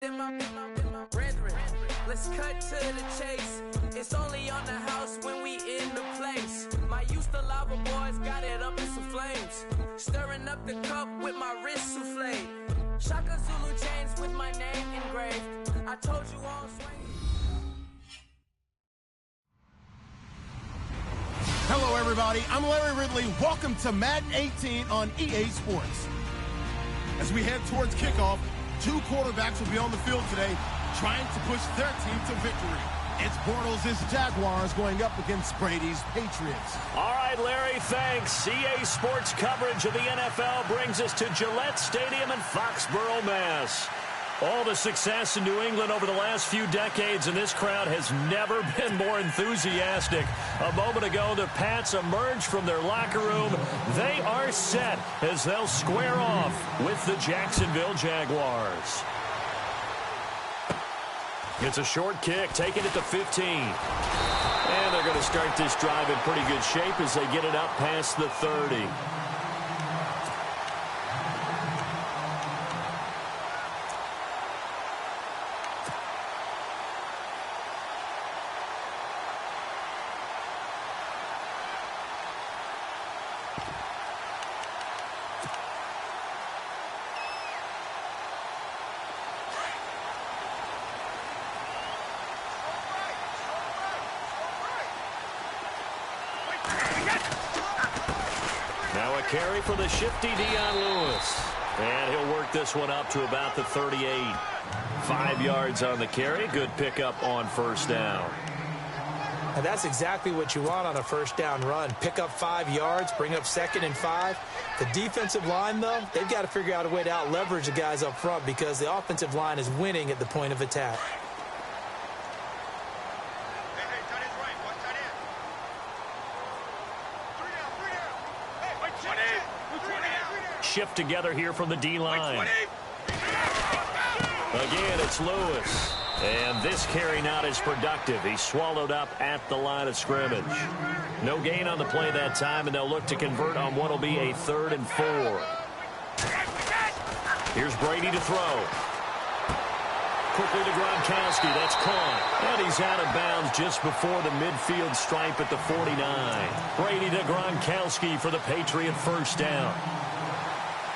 Brethren, let's cut to the chase. It's only on the house when we in the place. My used to lava boys got it up in some flames. Stirring up the cup with my wrist souffle. Shaka Zulu chains with my name engraved. I told you on swing. Hello, everybody. I'm Larry Ridley. Welcome to Madden 18 on EA Sports. As we head towards kickoff, two quarterbacks will be on the field today trying to push their team to victory. It's Bortles' Jaguars going up against Brady's Patriots. All right, Larry, thanks. EA Sports coverage of the NFL brings us to Gillette Stadium in Foxborough, Mass. All the success in New England over the last few decades, and this crowd has never been more enthusiastic. A moment ago, the Pats emerged from their locker room. They are set as they'll square off with the Jacksonville Jaguars. It's a short kick, taking it to 15. And they're going to start this drive in pretty good shape as they get it up past the 30. Now a carry for the shifty Dion Lewis. And he'll work this one up to about the 38. 5 yards on the carry. Good pickup on first down. And that's exactly what you want on a first down run. Pick up 5 yards, bring up 2nd and 5. The defensive line, though, they've got to figure out a way to out-leverage the guys up front because the offensive line is winning at the point of attack. Shift together here from the D-line. Again, it's Lewis. And this carry not as productive. He's swallowed up at the line of scrimmage. No gain on the play that time, and they'll look to convert on what will be a 3rd and 4. Here's Brady to throw. Quickly to Gronkowski. That's caught. And he's out of bounds just before the midfield stripe at the 49. Brady to Gronkowski for the Patriot first down.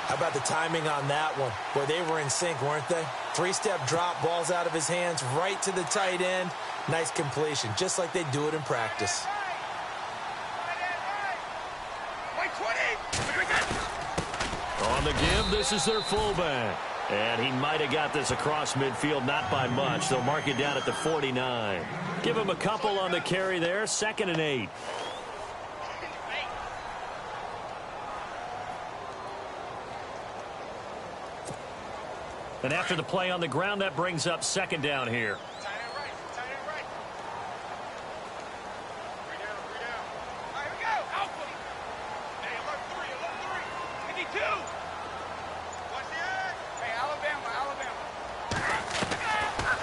How about the timing on that one, where they were in sync, weren't they? 3-step drop, balls out of his hands, right to the tight end. Nice completion, just like they do it in practice. On the give, this is their fullback. And he might have got this across midfield, not by much. They'll mark it down at the 49. Give him a couple on the carry there, 2nd and 8. And after the play on the ground, that brings up 2nd down here.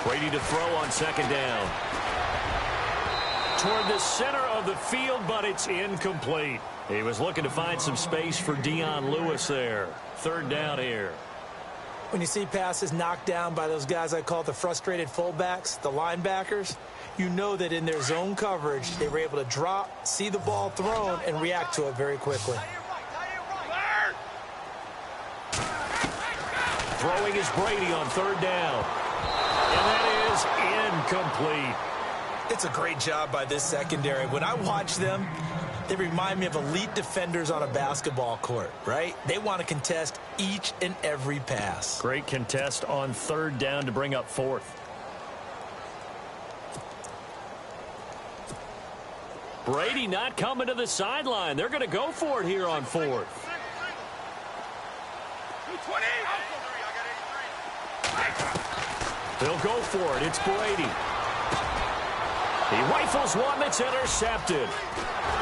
Brady to throw on 2nd down. Toward the center of the field, but it's incomplete. He was looking to find some space for Dion Lewis there. 3rd down here. When you see passes knocked down by those guys I call the frustrated fullbacks, the linebackers, you know that in their zone coverage, they were able to drop, see the ball thrown, and react to it very quickly. Throwing is Brady on 3rd down. And that is incomplete. It's a great job by this secondary. When I watch them, they remind me of elite defenders on a basketball court, right? They want to contest each and every pass. Great contest on 3rd down to bring up 4th. Brady not coming to the sideline. They're going to go for it here on 4th. They'll go for it. It's Brady. He rifles one that's intercepted.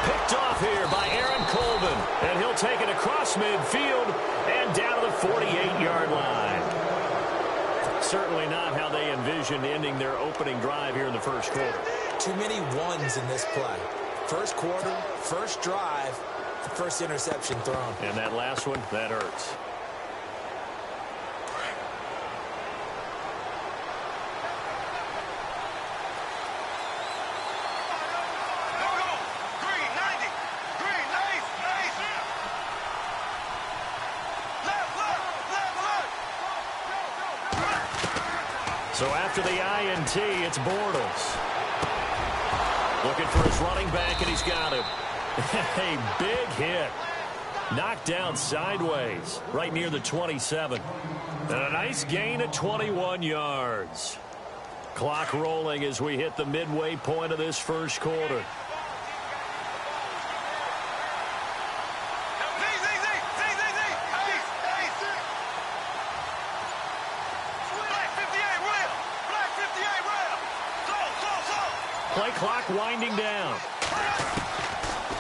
Picked off here by Aaron Colvin. And he'll take it across midfield and down to the 48-yard line. Certainly not how they envisioned ending their opening drive here in the first quarter. Too many ones in this play. First quarter, first drive, first interception thrown. And that last one, that hurts. So after the INT, it's Bortles. Looking for his running back, and he's got him. A big hit. Knocked down sideways, right near the 27. And a nice gain of 21 yards. Clock rolling as we hit the midway point of this first quarter. Play clock winding down.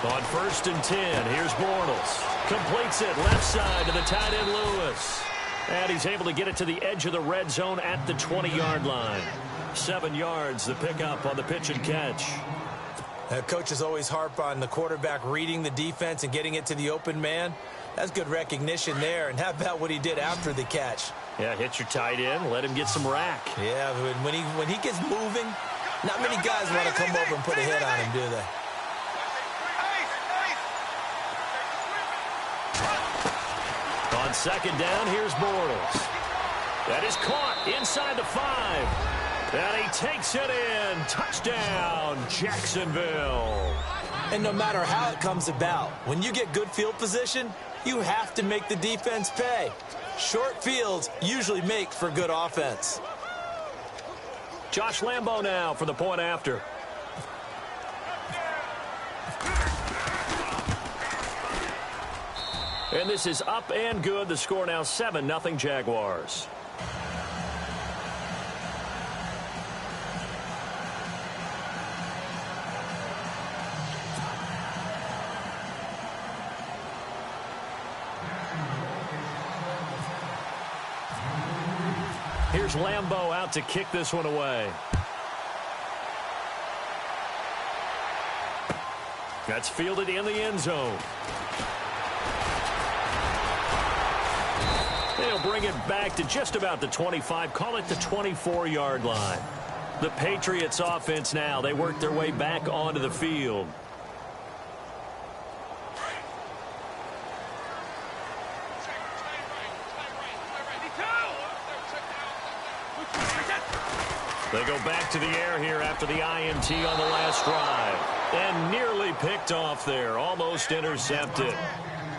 On 1st and 10, here's Bortles. Completes it left side to the tight end Lewis. And he's able to get it to the edge of the red zone at the 20-yard line. 7 yards, the pickup on the pitch and catch. Coaches always harp on the quarterback reading the defense and getting it to the open man. That's good recognition there. And how about what he did after the catch? Yeah, hit your tight end, let him get some rack. Yeah, when he gets moving, not many guys want to come over and put a hit on him, do they? On 2nd down, here's Bortles. That is caught inside the 5. And he takes it in. Touchdown, Jacksonville. And no matter how it comes about, when you get good field position, you have to make the defense pay. Short fields usually make for good offense. Josh Lambo now for the point after. And this is up and good. The score now 7-0 Jaguars. Here's Lambo out to kick this one away. That's fielded in the end zone. They'll bring it back to just about the 25, call it the 24-yard line. The Patriots offense now, they work their way back onto the field. They go back to the air here after the INT on the last drive. And nearly picked off there, almost intercepted.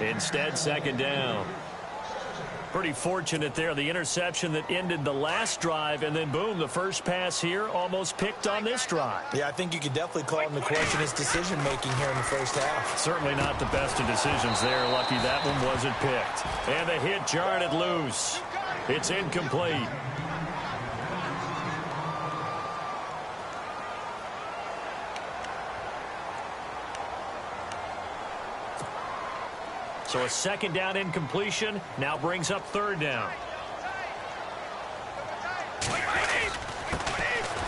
Instead, 2nd down. Pretty fortunate there, the interception that ended the last drive, and then boom, the first pass here almost picked on this drive. Yeah, I think you could definitely call him to question his decision-making here in the first half. Certainly not the best of decisions there. Lucky that one wasn't picked. And the hit jarred it loose. It's incomplete. So a 2nd down incompletion now brings up 3rd down.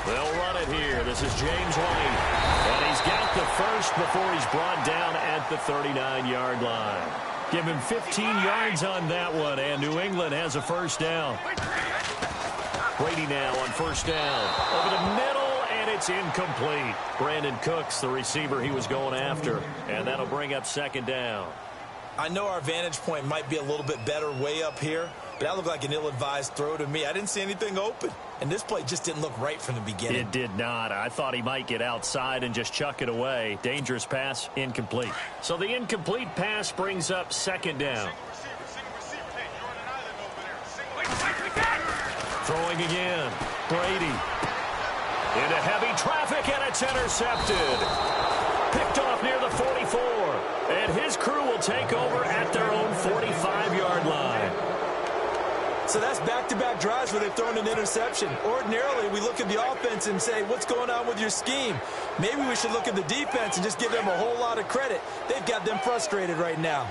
They'll run it here. This is James White. And he's got the first before he's brought down at the 39-yard line. Give him 15 yards on that one, and New England has a 1st down. Brady now on 1st down. Over the middle, and it's incomplete. Brandon Cooks, the receiver he was going after. And that'll bring up 2nd down. I know our vantage point might be a little bit better way up here, but that looked like an ill-advised throw to me. I didn't see anything open, and this play just didn't look right from the beginning. It did not. I thought he might get outside and just chuck it away. Dangerous pass, incomplete. So the incomplete pass brings up 2nd down. Throwing again. Brady. Into heavy traffic, and it's intercepted. Picked off near the 44. And his crew will take over at their own 45-yard line. So that's back-to-back drives where they've thrown an interception. Ordinarily, we look at the offense and say, what's going on with your scheme? Maybe we should look at the defense and just give them a whole lot of credit. They've got them frustrated right now.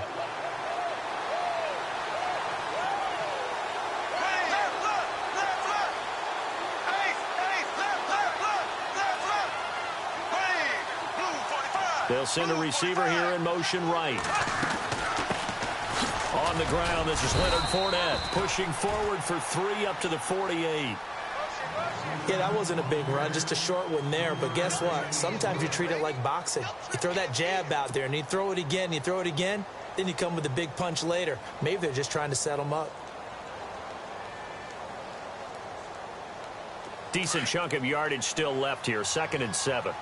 They'll send a receiver here in motion right. On the ground, this is Leonard Fournette pushing forward for 3 up to the 48. Yeah, that wasn't a big run, just a short one there. But guess what? Sometimes you treat it like boxing. You throw that jab out there, and you throw it again, you throw it again, then you come with a big punch later. Maybe they're just trying to set them up. Decent chunk of yardage still left here. 2nd and 7.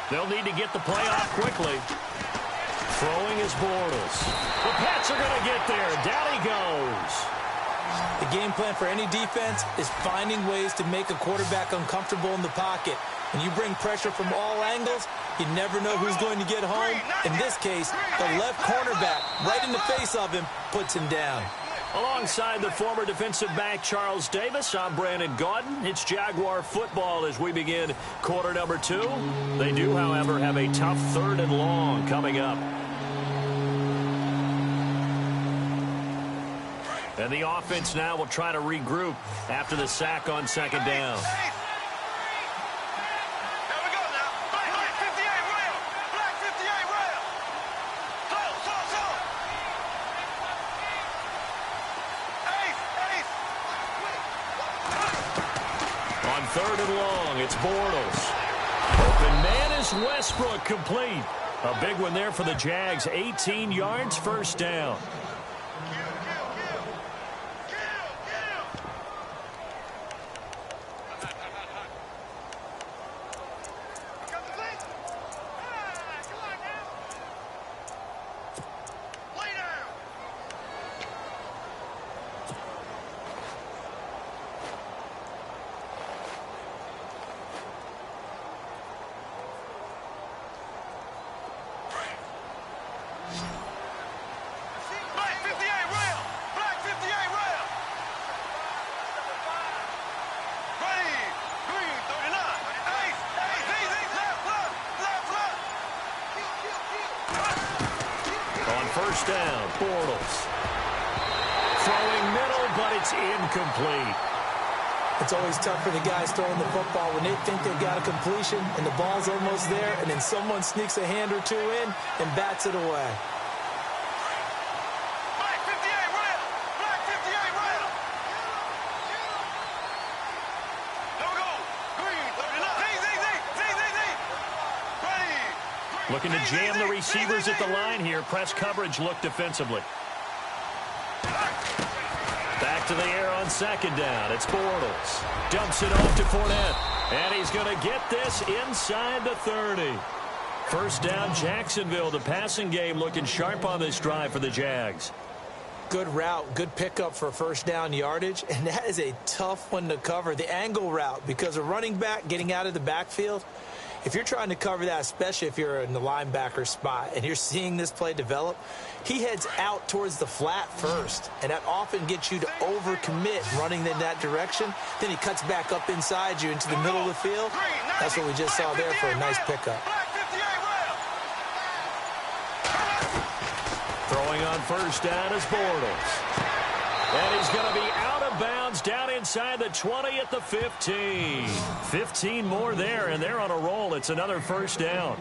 They'll need to get the play off quickly. Throwing is Bortles. The Pats are going to get there. Down he goes. The game plan for any defense is finding ways to make a quarterback uncomfortable in the pocket. When you bring pressure from all angles, you never know who's going to get home. In this case, the left cornerback, right in the face of him, puts him down. Alongside the former defensive back Charles Davis, I'm Brandon Gaudin. It's Jaguar football as we begin quarter number 2. They do, however, have a tough 3rd and long coming up. And the offense now will try to regroup after the sack on 2nd down. On 3rd and long, it's Bortles. Open man is Westbrook, complete. A big one there for the Jags. 18 yards, 1st down. First down, Bortles. Throwing middle, but it's incomplete. It's always tough for the guys throwing the football when they think they've got a completion and the ball's almost there, and then someone sneaks a hand or two in and bats it away. Looking to jam the receivers at the line here. Press coverage look defensively. Back to the air on 2nd down. It's Bortles. Dumps it off to Fournette. And he's going to get this inside the 30. First down, Jacksonville. The passing game looking sharp on this drive for the Jags. Good route, good pickup for 1st down yardage, and that is a tough one to cover. The angle route, because a running back getting out of the backfield, if you're trying to cover that, especially if you're in the linebacker spot and you're seeing this play develop, he heads out towards the flat first, and that often gets you to overcommit running in that direction. Then he cuts back up inside you into the middle of the field. That's what we just saw there for a nice pickup. Throwing on 1st down is Bortles. And he's going to be out of bounds down inside the 20 at the 15. 15 more there, and they're on a roll. It's another 1st down.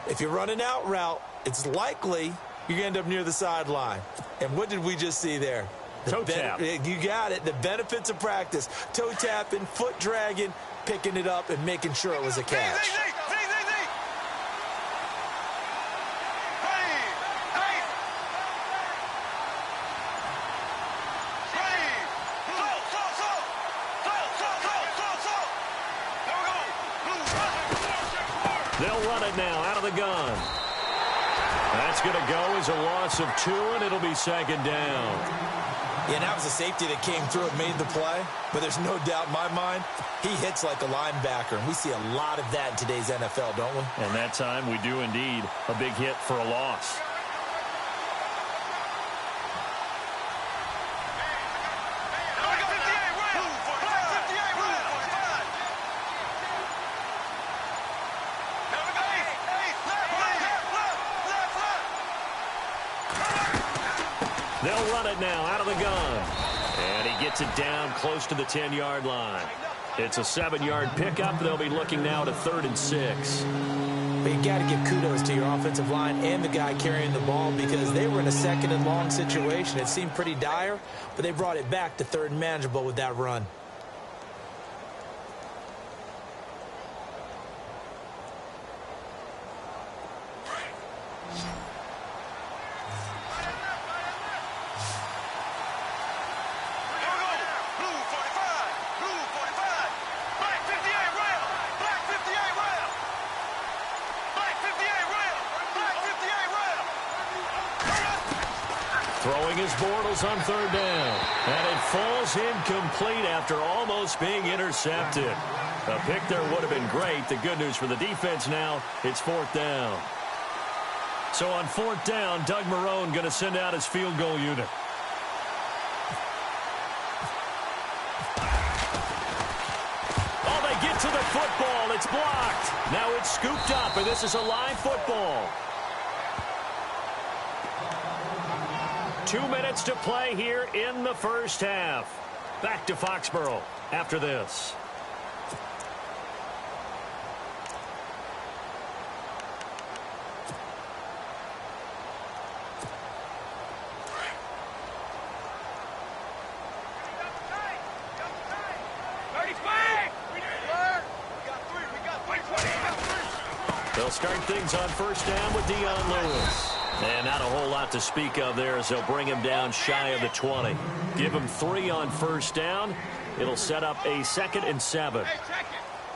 If you run an out route, it's likely you're going to end up near the sideline. And what did we just see there? Toe tap. You got it. The benefits of practice. Toe tapping, foot dragging, picking it up, and making sure it was a catch. They'll run it now out of the gun. That's going to go as a loss of 2, and it'll be 2nd down. Yeah, and that was a safety that came through and made the play. But there's no doubt in my mind, he hits like a linebacker. And we see a lot of that in today's NFL, don't we? And that time we do indeed. A big hit for a loss. They'll run it now out of the gun. And he gets it down close to the 10-yard line. It's a 7-yard pickup. They'll be looking now to 3rd and 6. But you got to give kudos to your offensive line and the guy carrying the ball, because they were in a 2nd and long situation. It seemed pretty dire, but they brought it back to 3rd and manageable with that run. Throwing his Bortles on third down. And it falls incomplete after almost being intercepted. A pick there would have been great. The good news for the defense now, it's fourth down. So on fourth down, Doug Marrone going to send out his field goal unit. Oh, they get to the football. It's blocked. Now it's scooped up, and this is a live football. 2 minutes to play here in the first half. Back to Foxborough after this. They'll start things on first down with Dion Lewis. And not a whole lot to speak of there as they'll bring him down shy of the 20. Give him 3 on first down. It'll set up a 2nd and 7.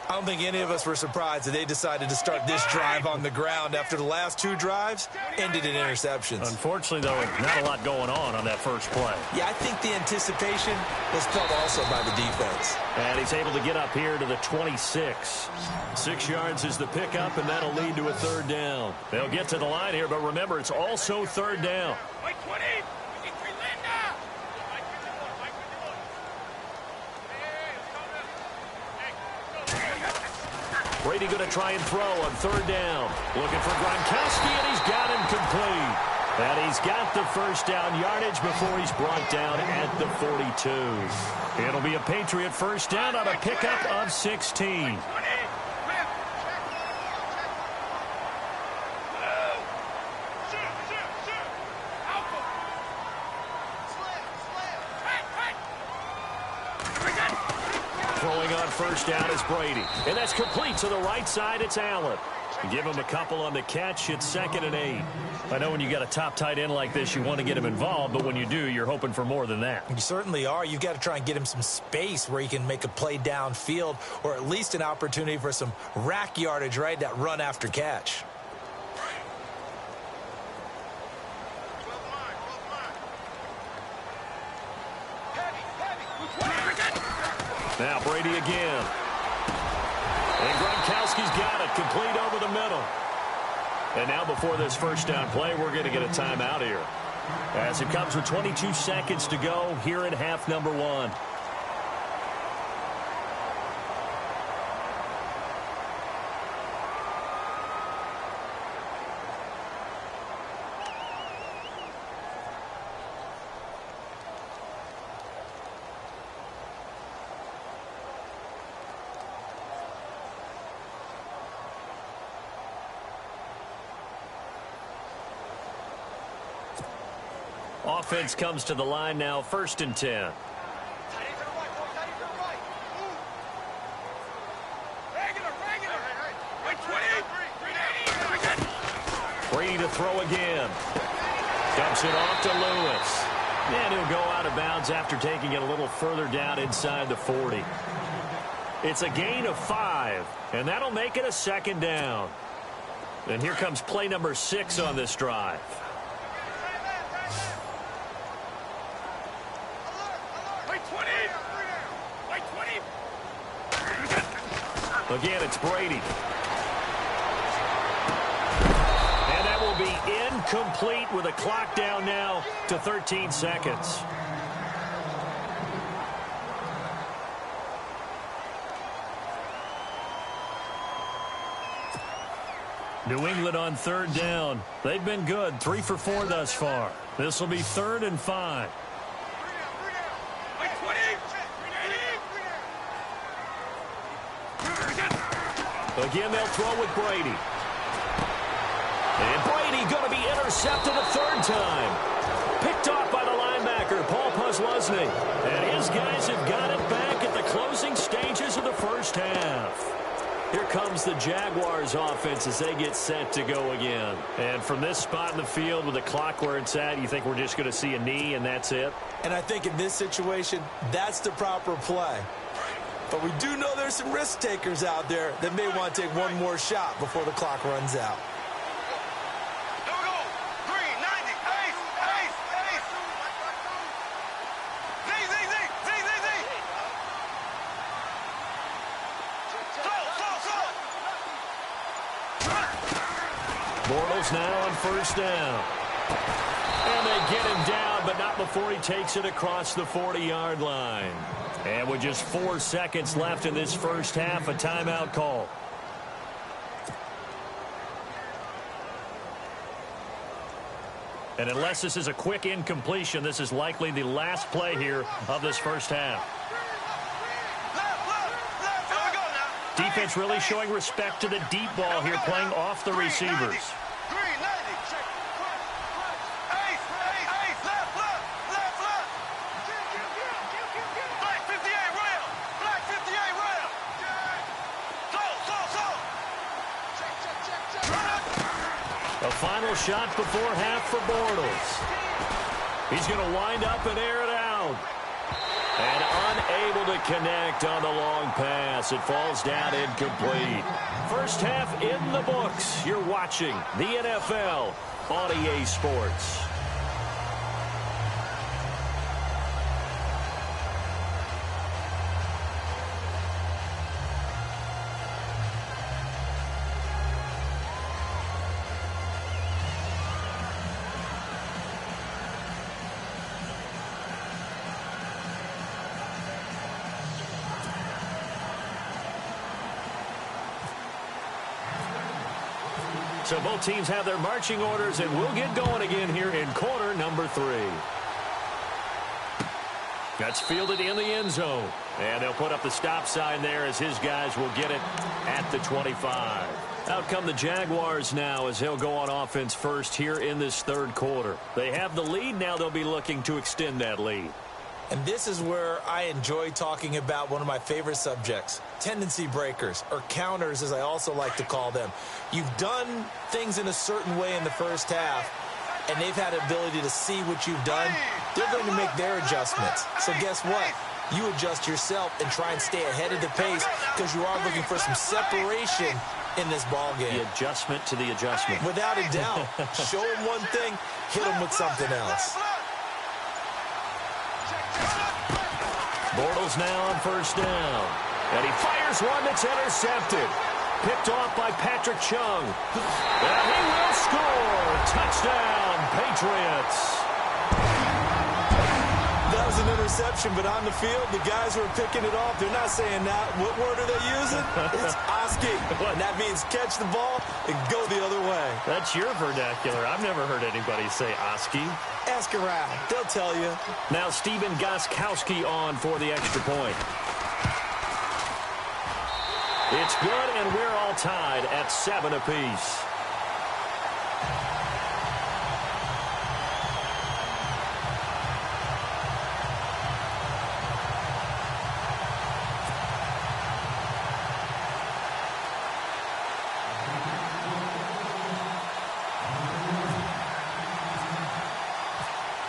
I don't think any of us were surprised that they decided to start this drive on the ground after the last 2 drives ended in interceptions. Unfortunately, though, not a lot going on that first play. Yeah, I think the anticipation was felt also by the defense. And he's able to get up here to the 26. 6 yards is the pickup, and that'll lead to a third down. They'll get to the line here, but remember, it's also third down. Brady going to try and throw on third down. Looking for Gronkowski, and he's got him complete. And he's got the first down yardage before he's brought down at the 42. It'll be a Patriot first down on a pickup of 16. Throwing on first down is Brady. And that's complete to the right side. It's Allen. Give him a couple on the catch. It's 2nd and 8. I know when you got a top tight end like this, you want to get him involved, but when you do, you're hoping for more than that. You certainly are. You've got to try and get him some space where he can make a play downfield, or at least an opportunity for some rack yardage, right? That run after catch. Now Brady again. And Gronkowski's got it, complete over the middle. And now before this first down play, we're going to get a timeout here, as it comes with 22 seconds to go here in half number 1. Offense comes to the line now, 1st and 10. Brady to throw again. Dumps it off to Lewis. And he'll go out of bounds after taking it a little further down inside the 40. It's a gain of 5, and that'll make it a 2nd down. And here comes play number 6 on this drive. Again, it's Brady. And that will be incomplete with a clock down now to 13 seconds. New England on third down. They've been good, 3 for 4 thus far. This will be 3rd and 5. Again, they'll throw with Brady. And Brady going to be intercepted a 3rd time. Picked off by the linebacker, Paul Posluszny. And his guys have got it back at the closing stages of the first half. Here comes the Jaguars offense as they get set to go again. And from this spot in the field with the clock where it's at, you think we're just going to see a knee and that's it? And I think in this situation, that's the proper play. But we do know there's some risk takers out there that may want to take one more shot before the clock runs out. Bortles now on first down. And they get him down, but not before he takes it across the 40-yard line. And with just 4 seconds left in this first half, a timeout call. And unless this is a quick incompletion, this is likely the last play here of this first half. Defense really showing respect to the deep ball here, playing off the receivers. A final shot before half for Bortles. He's going to wind up and air it out. And unable to connect on the long pass. It falls down incomplete. First half in the books. You're watching the NFL on EA Sports. So both teams have their marching orders, and we'll get going again here in quarter number 3. That's fielded in the end zone. And they'll put up the stop sign there as his guys will get it at the 25. Out come the Jaguars now as they'll go on offense first here in this third quarter. They have the lead. Now they'll be looking to extend that lead. And this is where I enjoy talking about one of my favorite subjects, tendency breakers, or counters as I also like to call them. You've done things in a certain way in the first half, and they've had the ability to see what you've done. They're going to make their adjustments. So guess what? You adjust yourself and try and stay ahead of the pace because you are looking for some separation in this ball game. The adjustment to the adjustment. Without a doubt. Show them one thing, hit them with something else. Bortles now on first down. And he fires one that's intercepted. Picked off by Patrick Chung. And he will score. Touchdown, Patriots. That was an interception, but on the field, the guys who are picking it off, they're not saying that. What word are they using? It's Oski. And that means catch the ball and go the other way. That's your vernacular. I've never heard anybody say Oski. Ask around. They'll tell you. Now Steven Gostkowski on for the extra point. It's good, and we're all tied at 7 apiece.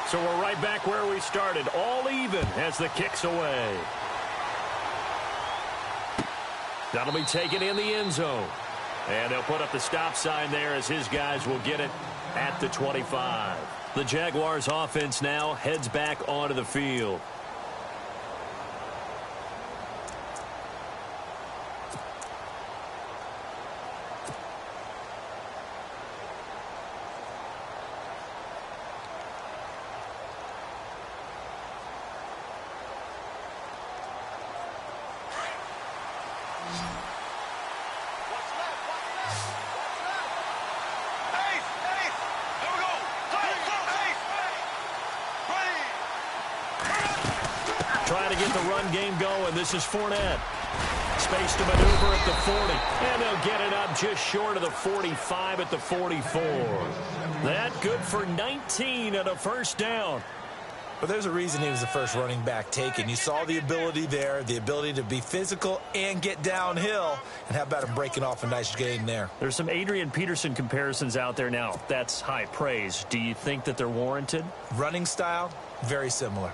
So we're right back where we started, all even as the kick's away. That'll be taken in the end zone. And they'll put up the stop sign there as his guys will get it at the 25. The Jaguars offense now heads back onto the field. Trying to get the run game going. This is Fournette. Space to maneuver at the 40. And they'll get it up just short of the 45 at the 44. That good for 19 and a first down. But there's a reason he was the first running back taken. You saw the ability there, the ability to be physical and get downhill. And how about him breaking off a nice gain there? There's some Adrian Peterson comparisons out there now. That's high praise. Do you think that they're warranted? Running style, very similar.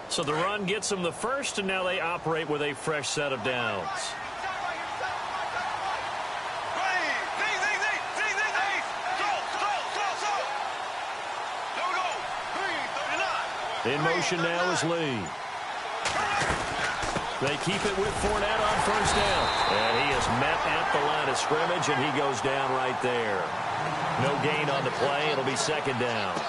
So the run gets them the first, and now they operate with a fresh set of downs. In motion now is Lee. They keep it with Fournette on first down. And he is met at the line of scrimmage, and he goes down right there. No gain on the play. It'll be second down.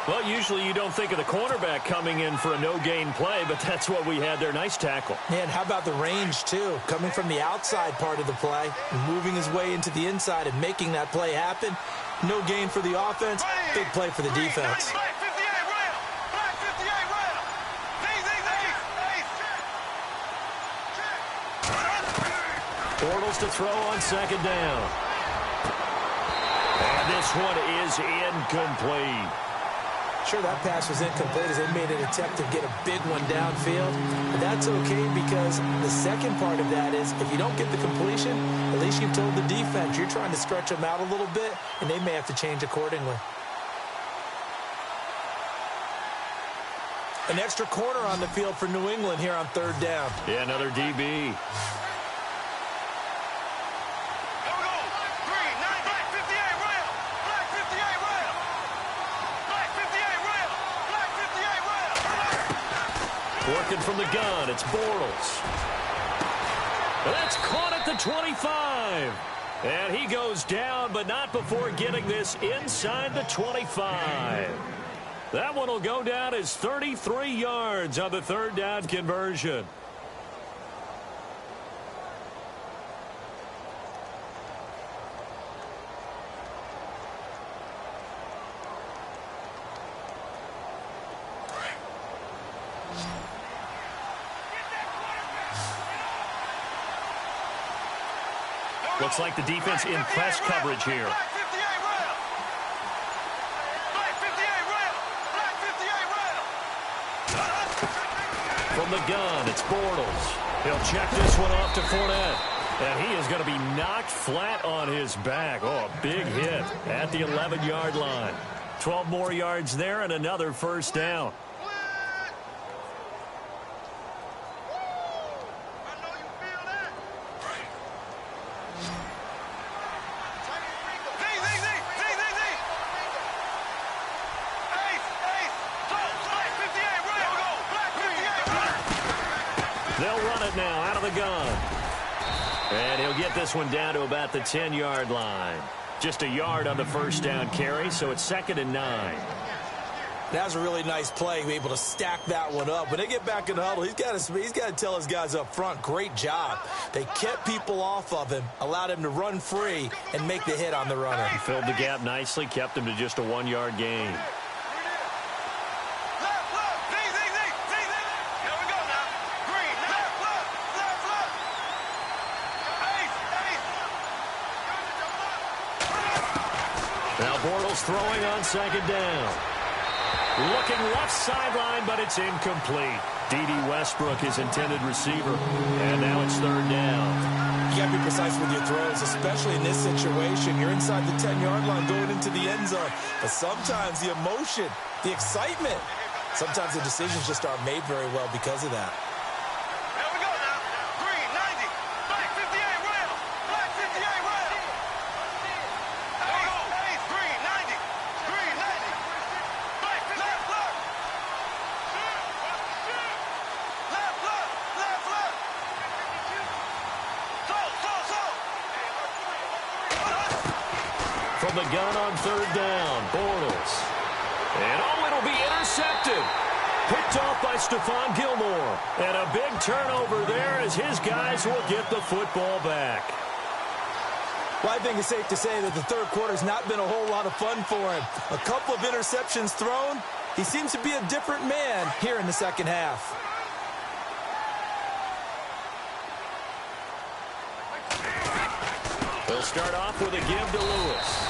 Well, usually you don't think of the cornerback coming in for a no-gain play, but that's what we had there. Nice tackle. And how about the range, too? Coming from the outside part of the play, moving his way into the inside and making that play happen. No gain for the offense, big play for the defense. Bortles to throw on second down. And this one is incomplete. Sure, that pass was incomplete as they made an attempt to get a big one downfield. But that's okay because the second part of that is if you don't get the completion, at least you've told the defense you're trying to stretch them out a little bit, and they may have to change accordingly. An extra corner on the field for New England here on third down. Yeah, another DB. Working from the gun, it's Bortles. That's caught at the 25. And he goes down, but not before getting this inside the 25. That one will go down as 33 yards on the third down conversion. Looks like the defense in press coverage here. From the gun, it's Bortles. He'll check this one off to Fournette. And he is going to be knocked flat on his back. Oh, a big hit at the 11-yard line. 12 more yards there and another first down. They'll run it now out of the gun. And he'll get this one down to about the 10-yard line. Just a yard on the first down carry, so it's 2nd and 9. That was a really nice play, able to stack that one up. When they get back in the huddle, he's got to tell his guys up front, great job. They kept people off of him, allowed him to run free, and make the hit on the runner. He filled the gap nicely, kept him to just a 1-yard gain. Now Bortles throwing on second down. Looking left sideline, but it's incomplete. D.D. Westbrook, his intended receiver. And now it's third down. You got to be precise with your throws, especially in this situation. You're inside the 10-yard line going into the end zone. But sometimes the emotion, the excitement, sometimes the decisions just aren't made very well because of that. From the gun on third down, Bortles. And it'll be intercepted. Picked off by Stephon Gilmore. And a big turnover there as his guys will get the football back. Well, I think it's safe to say that the third quarter's not been a whole lot of fun for him. A couple of interceptions thrown. He seems to be a different man here in the second half. They'll start off with a give to Lewis.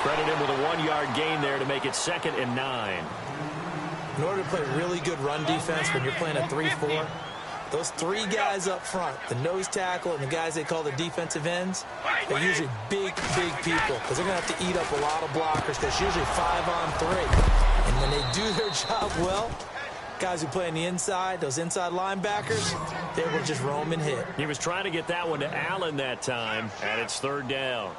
Credit him with a 1-yard gain there to make it 2nd and 9. In order to play really good run defense when you're playing a 3-4, those three guys up front, the nose tackle and the guys they call the defensive ends, they're usually big people because they're going to have to eat up a lot of blockers because usually 5-on-3. And when they do their job well, guys who play on the inside, those inside linebackers, they will just roam and hit. He was trying to get that one to Allen that time, and it's third down.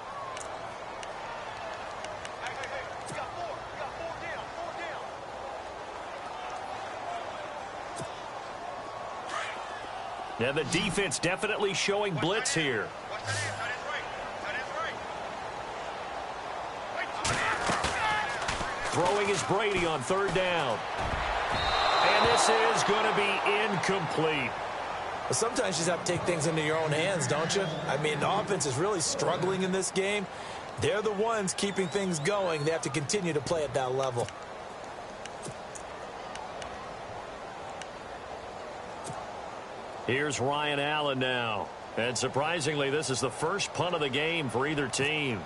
Now the defense definitely showing blitz here. Throwing is Brady on third down. And this is going to be incomplete. Well, sometimes you just have to take things into your own hands, don't you? I mean, the offense is really struggling in this game. They're the ones keeping things going. They have to continue to play at that level. Here's Ryan Allen now. And surprisingly, this is the first punt of the game for either team.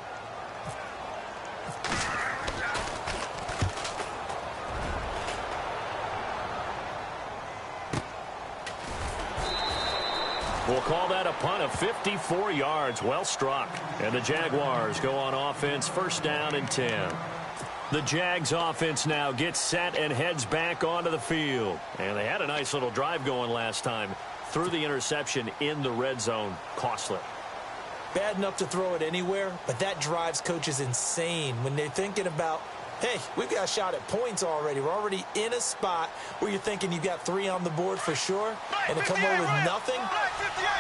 We'll call that a punt of 54 yards. Well struck. And the Jaguars go on offense, first down and 10. The Jags offense now gets set and heads back onto the field. And they had a nice little drive going last time. Threw the interception in the red zone. Costly. Bad enough to throw it anywhere, but that drives coaches insane when they're thinking about, hey, we've got a shot at points already. We're already in a spot where you're thinking you've got 3 on the board for sure, and to come away with nothing,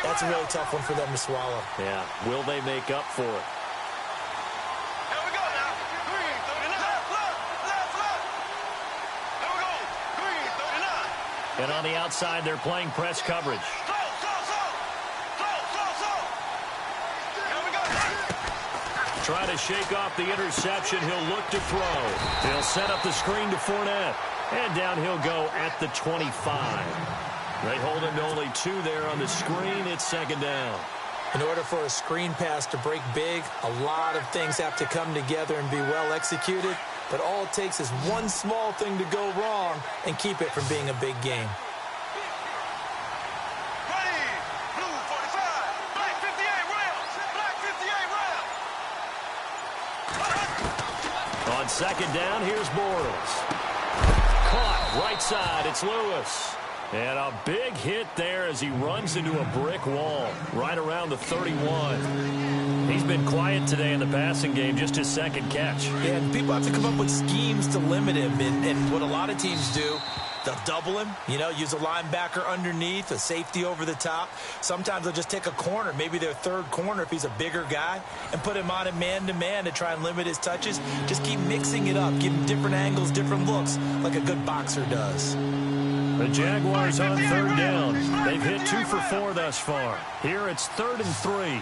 that's a really tough one for them to swallow. Yeah, will they make up for it? And on the outside, they're playing press coverage. Try to shake off the interception. He'll look to throw. He'll set up the screen to Fournette. And down he'll go at the 25. They hold him to only 2 there on the screen. It's second down. In order for a screen pass to break big, a lot of things have to come together and be well executed. But all it takes is one small thing to go wrong and keep it from being a big game. On second down, here's Bortles. Caught right side, it's Lewis. And a big hit there as he runs into a brick wall right around the 31. He's been quiet today in the passing game, just his second catch. Yeah, and people have to come up with schemes to limit him. And what a lot of teams do, they'll double him, use a linebacker underneath, a safety over the top. Sometimes they'll just take a corner, maybe their third corner if he's a bigger guy, and put him on a man-to-man to try and limit his touches. Just keep mixing it up, give him different angles, different looks, like a good boxer does. The Jaguars on third down. They've hit 2 for 4 thus far. Here it's 3rd and 3.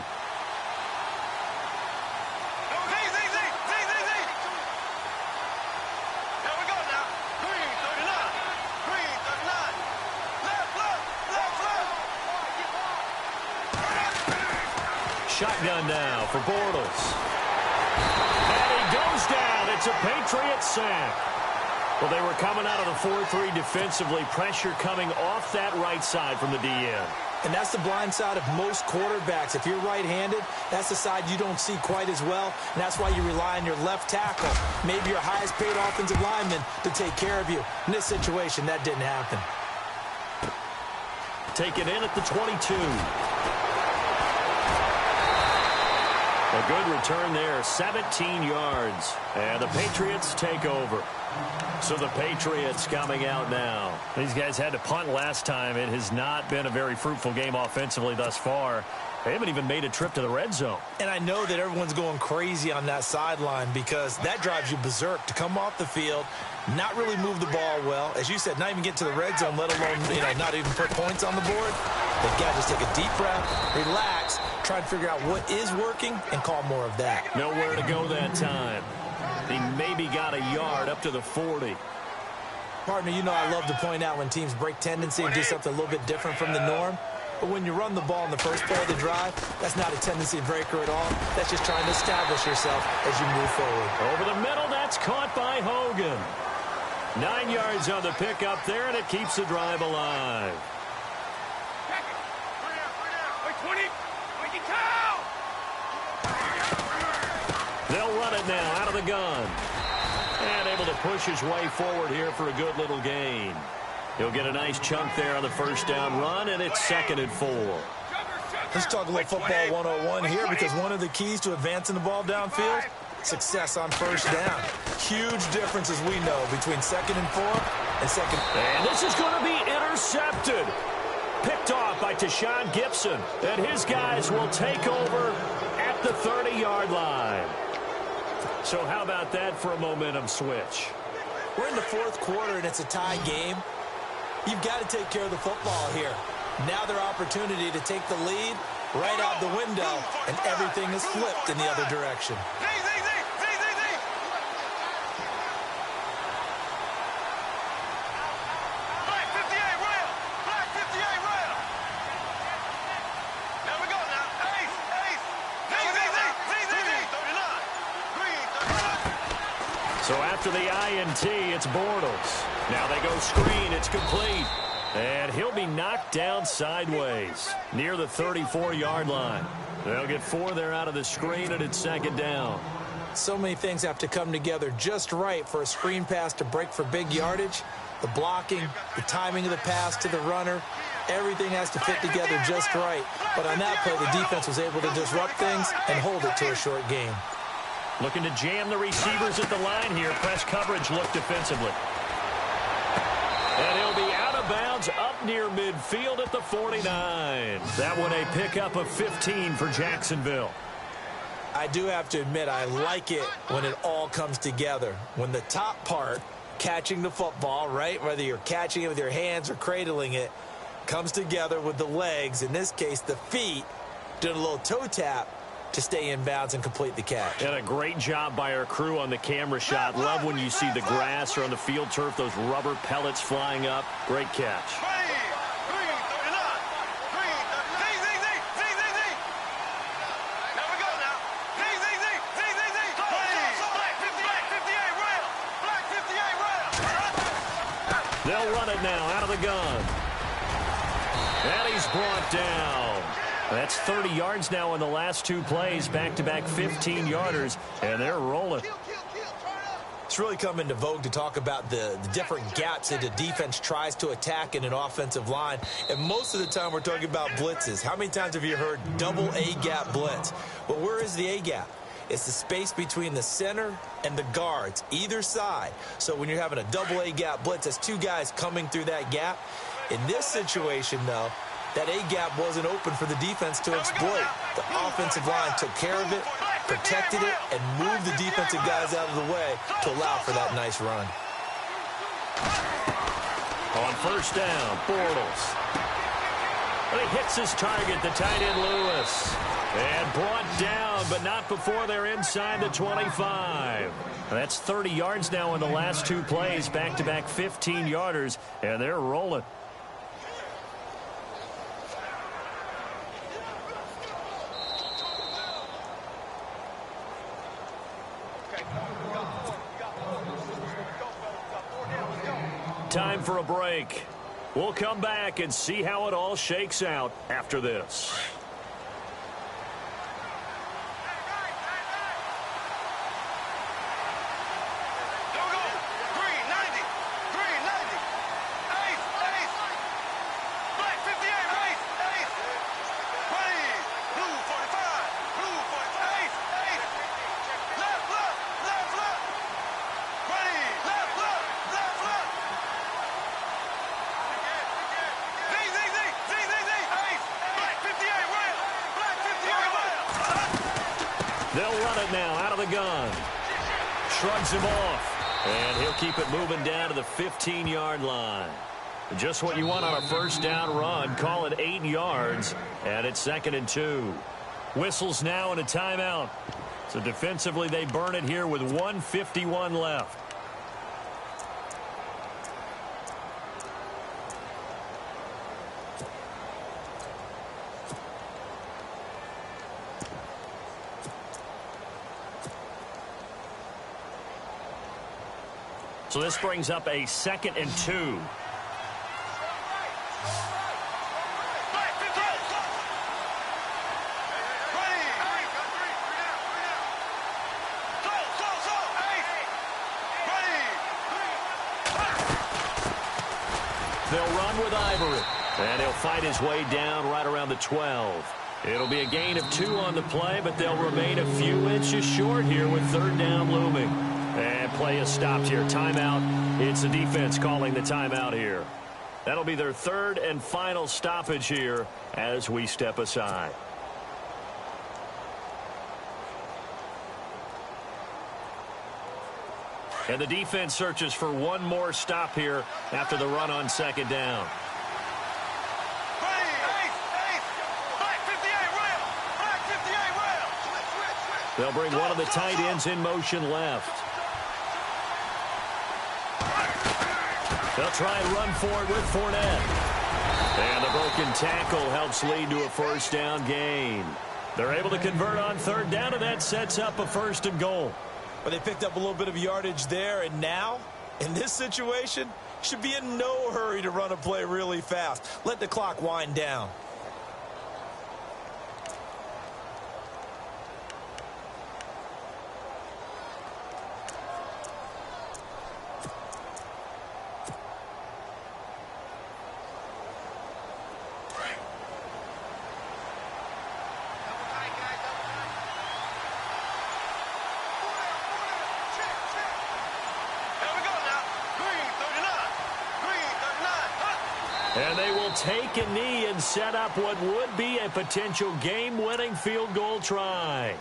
Shotgun now for Bortles. And he goes down. It's a Patriot sack. Well, they were coming out of the 4-3 defensively. Pressure coming off that right side from the DN. And that's the blind side of most quarterbacks. If you're right-handed, that's the side you don't see quite as well. And that's why you rely on your left tackle, maybe your highest-paid offensive lineman, to take care of you. In this situation, that didn't happen. Taken in at the 22. A good return there, 17 yards. And the Patriots take over. So the Patriots coming out now. These guys had to punt last time. It has not been a very fruitful game offensively thus far. They haven't even made a trip to the red zone. And I know that everyone's going crazy on that sideline because that drives you berserk to come off the field, not really move the ball well. As you said, not even get to the red zone, let alone, not even put points on the board. They've got to just take a deep breath, relax, try to figure out what is working, and call more of that. Nowhere to go that time. He maybe got a yard up to the 40. Partner, I love to point out when teams break tendency and do something a little bit different from the norm. But when you run the ball in the first play of the drive, that's not a tendency breaker at all. That's just trying to establish yourself as you move forward. Over the middle, that's caught by Hogan. 9 yards on the pickup there, and it keeps the drive alive. They'll run it now out of the gun. And able to push his way forward here for a good little gain. He'll get a nice chunk there on the first down run, and it's 2nd and 4. Let's talk a little football 101 here, because one of the keys to advancing the ball downfield, success on first down. Huge difference, as we know, between 2nd and 4 and 2nd. And this is going to be intercepted. Picked off by Tashawn Gibson. And his guys will take over at the 30-yard line. So how about that for a momentum switch? We're in the fourth quarter, and it's a tie game. You've got to take care of the football here. Now their opportunity to take the lead right out the window, and everything is flipped in the other direction. So after the INT, it's Bortles. Now they go screen. It's complete. And he'll be knocked down sideways near the 34-yard line. They'll get 4 there out of the screen, and it's second down. So many things have to come together just right for a screen pass to break for big yardage. The blocking, the timing of the pass to the runner, everything has to fit together just right. But on that play, the defense was able to disrupt things and hold it to a short game. Looking to jam the receivers at the line here. Press coverage look defensively. And he'll be out of bounds up near midfield at the 49. That one a pickup of 15 for Jacksonville. I do have to admit, I like it when it all comes together. When the top part, catching the football, right, whether you're catching it with your hands or cradling it, comes together with the legs, in this case the feet, doing a little toe tap to stay in bounds and complete the catch. And a great job by our crew on the camera shot. Love when you see the grass or on the field turf, those rubber pellets flying up. Great catch. They'll run it now out of the gun. And he's brought down. That's 30 yards now in the last 2 plays, back-to-back 15-yarders, and they're rolling. It's really come into vogue to talk about the different gaps that the defense tries to attack in an offensive line, and most of the time we're talking about blitzes. How many times have you heard double A-gap blitz? Well, where is the A-gap? It's the space between the center and the guards, either side. So when you're having a double A-gap blitz, that's 2 guys coming through that gap. In this situation, though, that A-gap wasn't open for the defense to exploit. The offensive line took care of it, protected it, and moved the defensive guys out of the way to allow for that nice run. On first down, Bortles. But he hits his target, the tight end Lewis. And brought down, but not before they're inside the 25. That's 30 yards now in the last 2 plays, back-to-back 15-yarders, and they're rolling. Time for a break. We'll come back and see how it all shakes out after this. They'll run it now out of the gun. Shrugs him off. And he'll keep it moving down to the 15-yard line. Just what you want on a first down run. Call it 8 yards. And it's 2nd and 2. Whistles now and a timeout. So defensively they burn it here with 1:51 left. So this brings up a 2nd and 2. They'll run with Ivory. And he'll fight his way down right around the 12. It'll be a gain of 2 on the play, but they'll remain a few inches short here with 3rd down looming. And play is stopped here. Timeout. It's the defense calling the timeout here. That'll be their 3rd and final stoppage here as we step aside. And the defense searches for one more stop here after the run on second down. They'll bring one of the tight ends in motion left. They'll try and run for it with Fournette. And the broken tackle helps lead to a first down gain. They're able to convert on third down, and that sets up a first and goal. Well, they picked up a little bit of yardage there, and now, in this situation, should be in no hurry to run a play really fast. Let the clock wind down. And they will take a knee and set up what would be a potential game-winning field goal try.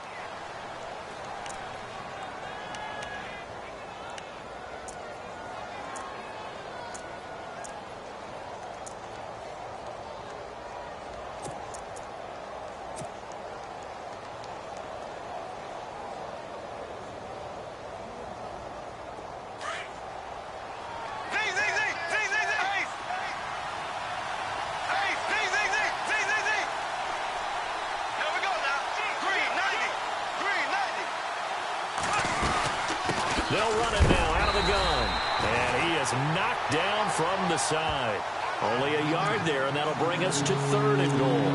They'll run it now out of the gun. And he is knocked down from the side. Only a yard there, and that'll bring us to third and goal.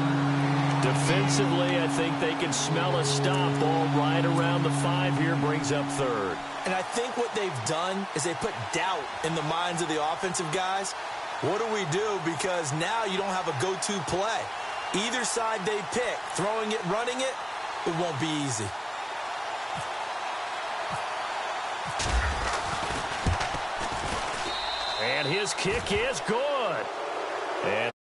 Defensively, I think they can smell a stop. Ball right around the 5 here brings up third. And I think what they've done is they put doubt in the minds of the offensive guys. What do we do? Because now you don't have a go-to play. Either side they pick, throwing it, running it, it won't be easy. And his kick is good. And